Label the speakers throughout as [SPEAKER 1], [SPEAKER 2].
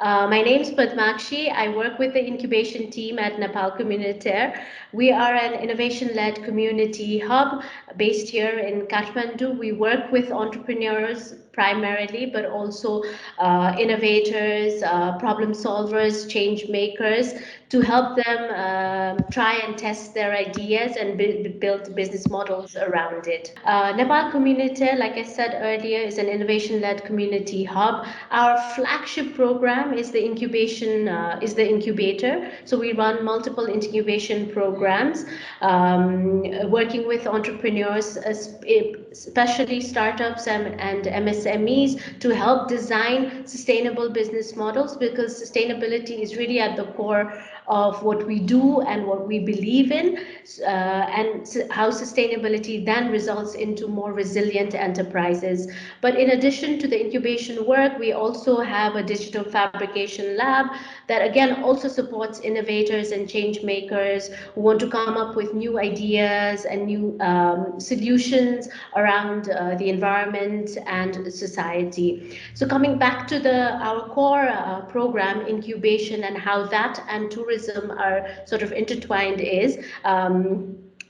[SPEAKER 1] My name is Padmakshi. I work with the incubation team at Nepal Communitaire. We are an innovation-led community hub based here in Kathmandu. We work with entrepreneurs primarily, but also innovators, problem solvers, change makers to help them try and test their ideas and build business models around it. Nepal Communitaire, like I said earlier, is an innovation-led community hub. Our flagship program is the incubator. So we run multiple incubation programs, working with entrepreneurs, especially startups and MSMEs, to help design sustainable business models, because sustainability is really at the core of what we do and what we believe in, and how sustainability then results into more resilient enterprises. But in addition to the incubation work, we also have a digital fabrication lab that again also supports innovators and change makers who want to come up with new ideas and new solutions around the environment and society. So coming back to our core program, incubation, and how that and tourism are sort of intertwined is.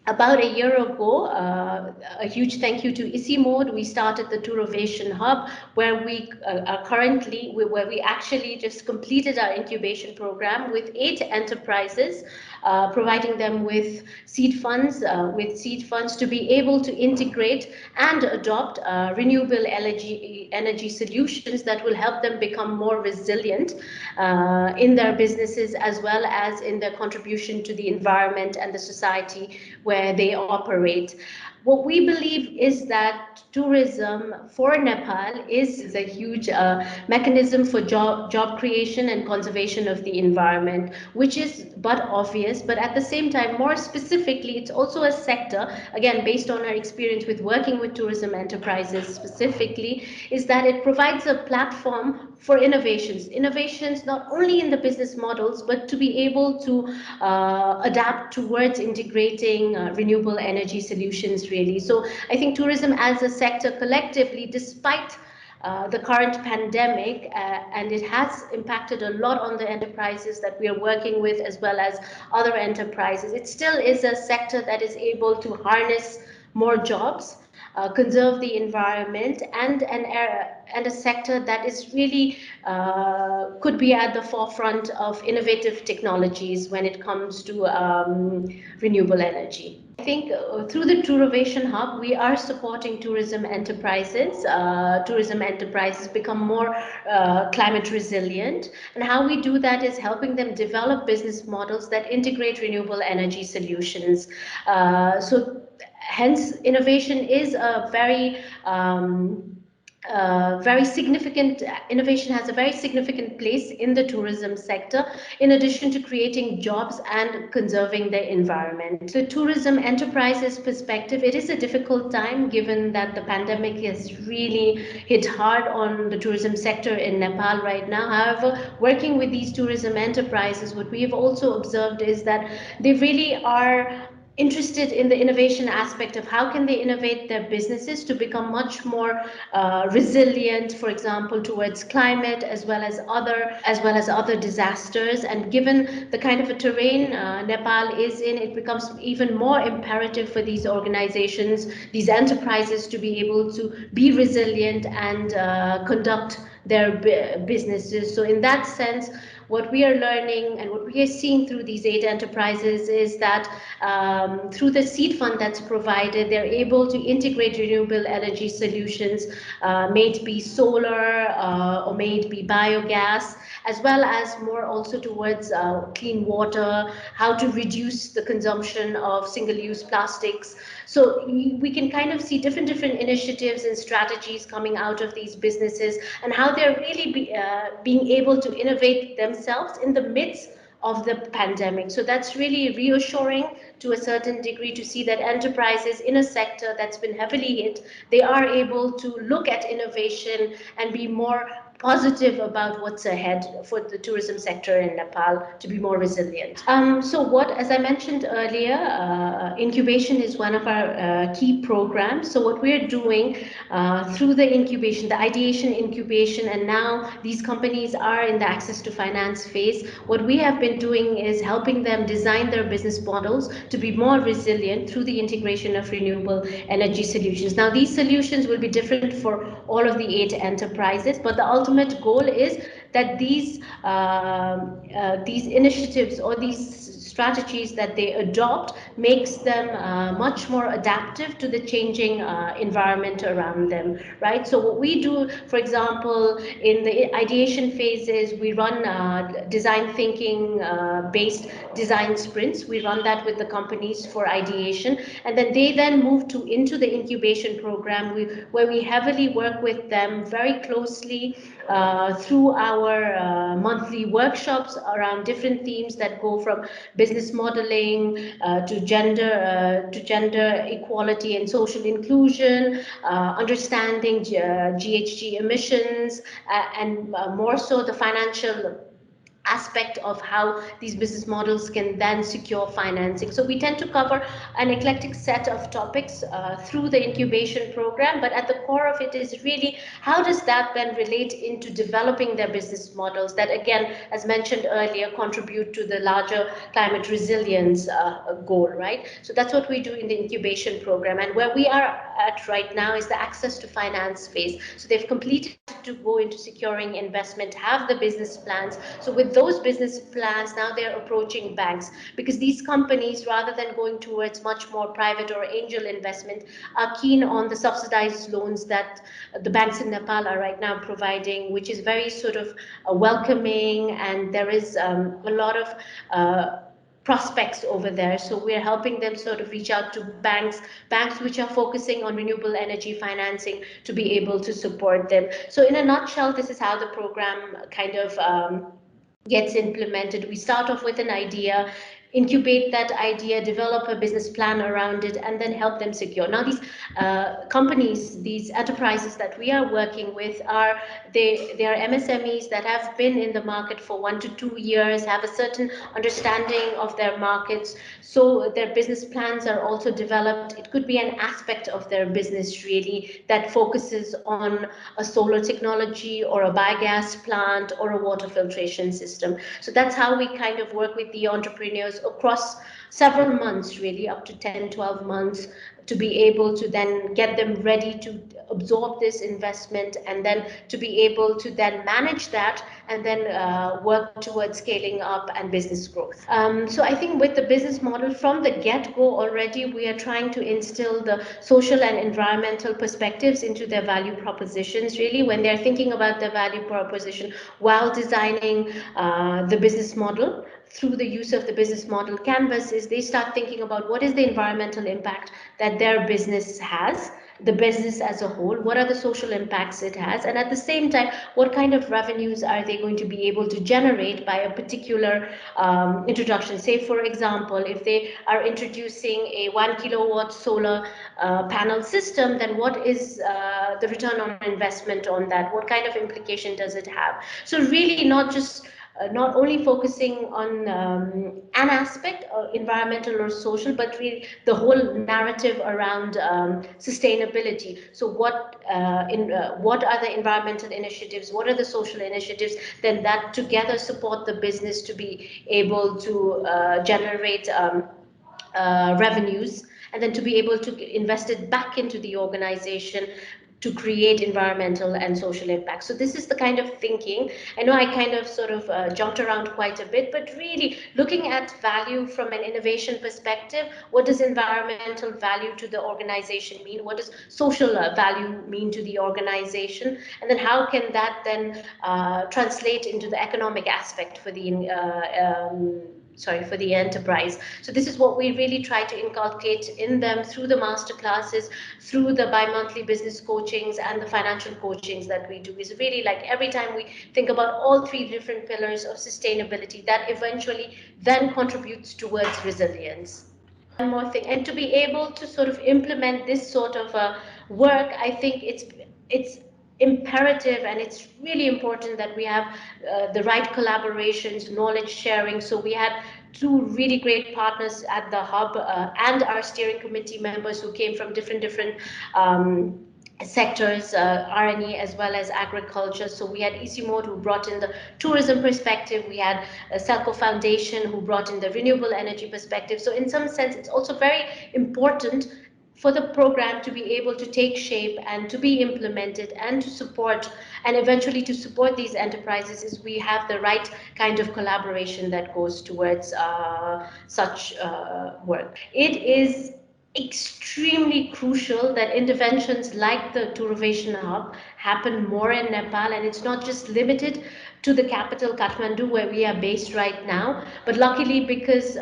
[SPEAKER 1] About a year ago, a huge thank you to Issy Mode. We started the Tourovation Hub, where we are currently, where we actually just completed our incubation program with 8 enterprises, providing them with seed funds to be able to integrate and adopt renewable energy solutions that will help them become more resilient in their businesses, as well as in their contribution to the environment and the society where they operate. What we believe is that tourism for Nepal is a huge mechanism for job creation and conservation of the environment, which is but obvious. But at the same time, more specifically, it's also a sector, again, based on our experience with working with tourism enterprises specifically, is that it provides a platform for innovations not only in the business models, but to be able to adapt towards integrating renewable energy solutions, really. So I think tourism as a sector collectively, despite the current pandemic, and it has impacted a lot on the enterprises that we are working with, as well as other enterprises. It still is a sector that is able to harness more jobs, conserve the environment, and a sector that is really could be at the forefront of innovative technologies when it comes to renewable energy. I think through the Tourovation Hub, we are supporting tourism enterprises. Tourism enterprises become more climate resilient, and how we do that is helping them develop business models that integrate renewable energy solutions. Hence, innovation is a very significant innovation has a very significant place in the tourism sector, in addition to creating jobs and conserving the environment. The tourism enterprises perspective, it is a difficult time given that the pandemic has really hit hard on the tourism sector in Nepal right now. However, working with these tourism enterprises, what we have also observed is that they really are interested in the innovation aspect of how can they innovate their businesses to become much more resilient, for example, towards climate, as well as other disasters. And given the kind of a terrain Nepal is in, it becomes even more imperative for these organizations, these enterprises, to be able to be resilient and conduct their businesses. So in that sense, what we are learning and what we are seeing through these 8 enterprises is that through the seed fund that's provided, they're able to integrate renewable energy solutions, may it be solar or may it be biogas, as well as more also towards clean water, how to reduce the consumption of single-use plastics. So we can kind of see different initiatives and strategies coming out of these businesses, and how they're really being able to innovate themselves in the midst of the pandemic. So that's really reassuring to a certain degree, to see that enterprises in a sector that's been heavily hit, they are able to look at innovation and be more positive about what's ahead for the tourism sector in Nepal to be more resilient. So what, as I mentioned earlier, incubation is one of our key programs. So what we're doing through the incubation, the ideation, incubation, and now these companies are in the access to finance phase. What we have been doing is helping them design their business models to be more resilient through the integration of renewable energy solutions. Now, these solutions will be different for all of the 8 enterprises, but the ultimate goal is that these initiatives or these strategies that they adopt makes them much more adaptive to the changing environment around them, right? So what we do, for example, in the ideation phases, we run design thinking based design sprints. We run that with the companies for ideation, and then they then move to into the incubation program, where we heavily work with them very closely through our monthly workshops around different themes that go from business modeling to gender equality and social inclusion, understanding GHG emissions, and more so the financial aspect of how these business models can then secure financing. So we tend to cover an eclectic set of topics through the incubation program, but at the core of it is really how does that then relate into developing their business models that, again, as mentioned earlier, contribute to the larger climate resilience goal, right? So that's what we do in the incubation program. And where we are at right now is the access to finance phase. So they've completed to go into securing investment, have the business plans. So with those business plans, now they're approaching banks, because these companies, rather than going towards much more private or angel investment, are keen on the subsidized loans that the banks in Nepal are right now providing, which is very sort of welcoming, and there is a lot of prospects over there. So we're helping them sort of reach out to banks which are focusing on renewable energy financing to be able to support them. So in a nutshell, this is how the program kind of gets implemented. We start off with an idea, incubate that idea, develop a business plan around it, and then help them secure. Now, these companies, these enterprises that we are working with they are MSMEs that have been in the market for 1 to 2 years, have a certain understanding of their markets, so their business plans are also developed. It could be an aspect of their business really that focuses on a solar technology or a biogas plant or a water filtration system. So that's how we kind of work with the entrepreneurs across several months, really up to 10, 12 months, to be able to then get them ready to absorb this investment, and then to be able to then manage that, and then work towards scaling up and business growth. So I think with the business model from the get-go already, we are trying to instill the social and environmental perspectives into their value propositions, really, when they're thinking about their value proposition while designing the business model. Through the use of the business model canvases, they start thinking about what is the environmental impact that their business has, the business as a whole, what are the social impacts it has, and at the same time, what kind of revenues are they going to be able to generate by a particular introduction. Say, for example, if they are introducing a 1 kilowatt solar panel system, then what is the return on investment on that? What kind of implication does it have? So really not only focusing on an aspect, environmental or social, but really the whole narrative around sustainability. So what are the environmental initiatives? What are the social initiatives? Then that together support the business to be able to generate revenues, and then to be able to invest it back into the organization to create environmental and social impact. So this is the kind of thinking. I know I kind of sort of jumped around quite a bit, but really looking at value from an innovation perspective, what does environmental value to the organization mean? What does social value mean to the organization? And then how can that then translate into the economic aspect for the enterprise. So this is what we really try to inculcate in them through the master classes, through the bi-monthly business coachings and the financial coachings that we do. Is really like every time we think about all 3 different pillars of sustainability, that eventually then contributes towards resilience. One more thing, and to be able to sort of implement this sort of work, I think it's imperative, and it's really important that we have the right collaborations, knowledge sharing. So we had two really great partners at the hub, and our steering committee members who came from different sectors, R&E as well as agriculture. So we had EasyMode who brought in the tourism perspective. We had Selco Foundation who brought in the renewable energy perspective. So in some sense, it's also very important for the program to be able to take shape and to be implemented and to support, and eventually to support these enterprises, is we have the right kind of collaboration that goes towards such work. It is extremely crucial that interventions like the Tourovation Hub happen more in Nepal, and it's not just limited to the capital Kathmandu where we are based right now, but luckily because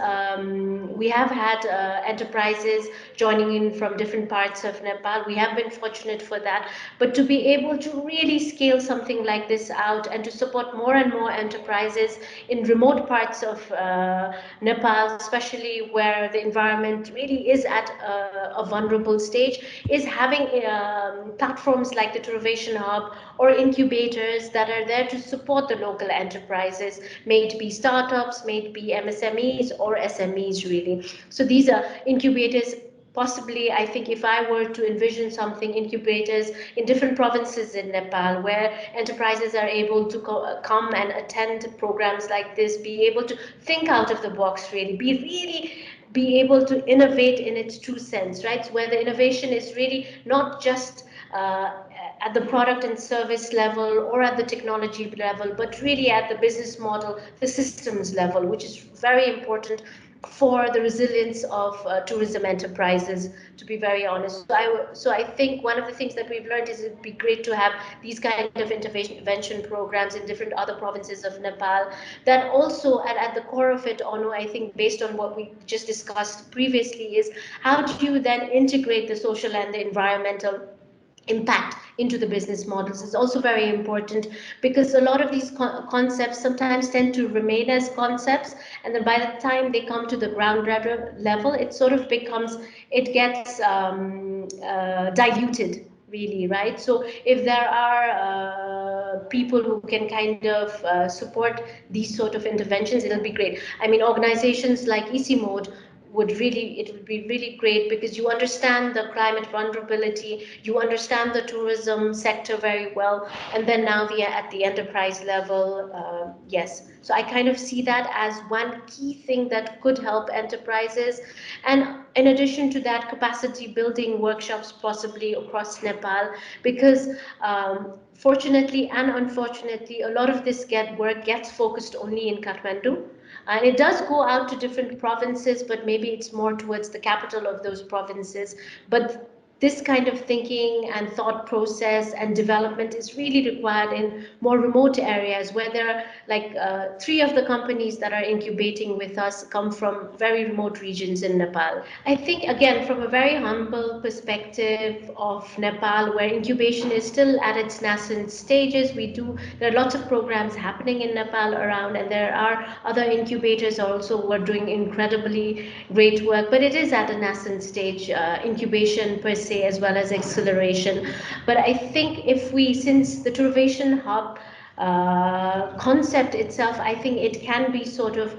[SPEAKER 1] we have had enterprises joining in from different parts of Nepal, we have been fortunate for that. But to be able to really scale something like this out and to support more and more enterprises in remote parts of Nepal, especially where the environment really is at a vulnerable stage, is having platforms like the Tourovation Hub or incubators that are there to support the local enterprises, may it be startups, may it be MSMEs or SMEs really. So these are incubators. Possibly, I think if I were to envision something, incubators in different provinces in Nepal where enterprises are able to come and attend programs like this, be able to think out of the box really, be able to innovate in its true sense, right? Where the innovation is really not just at the product and service level or at the technology level, but really at the business model, the systems level, which is very important for the resilience of tourism enterprises, to be very honest. So I think one of the things that we've learned is it'd be great to have these kind of intervention programs in different other provinces of Nepal. That also, at the core of it, Onu, I think based on what we just discussed previously, is how do you then integrate the social and the environmental impact into the business models is also very important, because a lot of these concepts sometimes tend to remain as concepts, and then by the time they come to the ground level, it sort of becomes, it gets diluted really, right? So if there are people who can kind of support these sort of interventions, it'll be great. I mean, organizations like EasyMode it would be really great, because you understand the climate vulnerability, you understand the tourism sector very well, and then now at the enterprise level, yes. So I kind of see that as one key thing that could help enterprises. And in addition to that, capacity building workshops possibly across Nepal, because fortunately and unfortunately, a lot of this work gets focused only in Kathmandu. And it does go out to different provinces, but maybe it's more towards the capital of those provinces. But this kind of thinking and thought process and development is really required in more remote areas, where there are like 3 of the companies that are incubating with us come from very remote regions in Nepal. I think, again, from a very humble perspective of Nepal, where incubation is still at its nascent stages, there are lots of programs happening in Nepal around, and there are other incubators also who are doing incredibly great work, but it is at a nascent stage, incubation per se, as well as acceleration. But I think since the Tourovation Hub concept itself, I think it can be sort of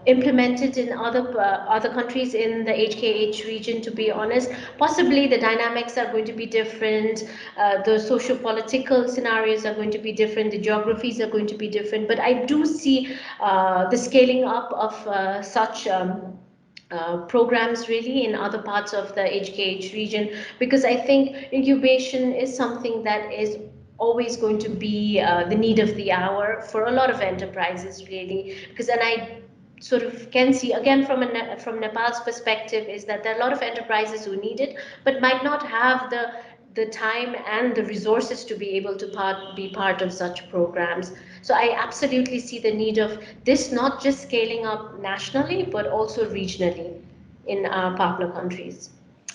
[SPEAKER 1] implemented in other countries in the HKH region, to be honest. Possibly the dynamics are going to be different, the socio-political scenarios are going to be different, the geographies are going to be different, but I do see the scaling up of such programs really in other parts of the HKH region, because I think incubation is something that is always going to be the need of the hour for a lot of enterprises really, because then I sort of can see again from Nepal's perspective is that there are a lot of enterprises who need it but might not have the time and the resources to be able to be part of such programs. So I absolutely see the need of this not just scaling up nationally, but also regionally in our partner countries.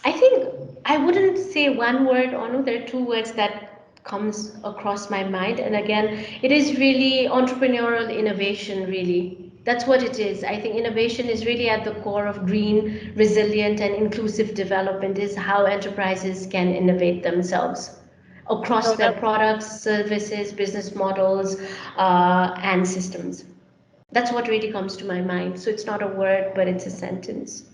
[SPEAKER 1] I think I wouldn't say one word, Anu. There are 2 words that comes across my mind. And again, it is really entrepreneurial innovation, really. That's what it is. I think innovation is really at the core of green, resilient, and inclusive development, is how enterprises can innovate themselves. across their products, services, business models, and systems. That's what really comes to my mind. So it's not a word, but it's a sentence.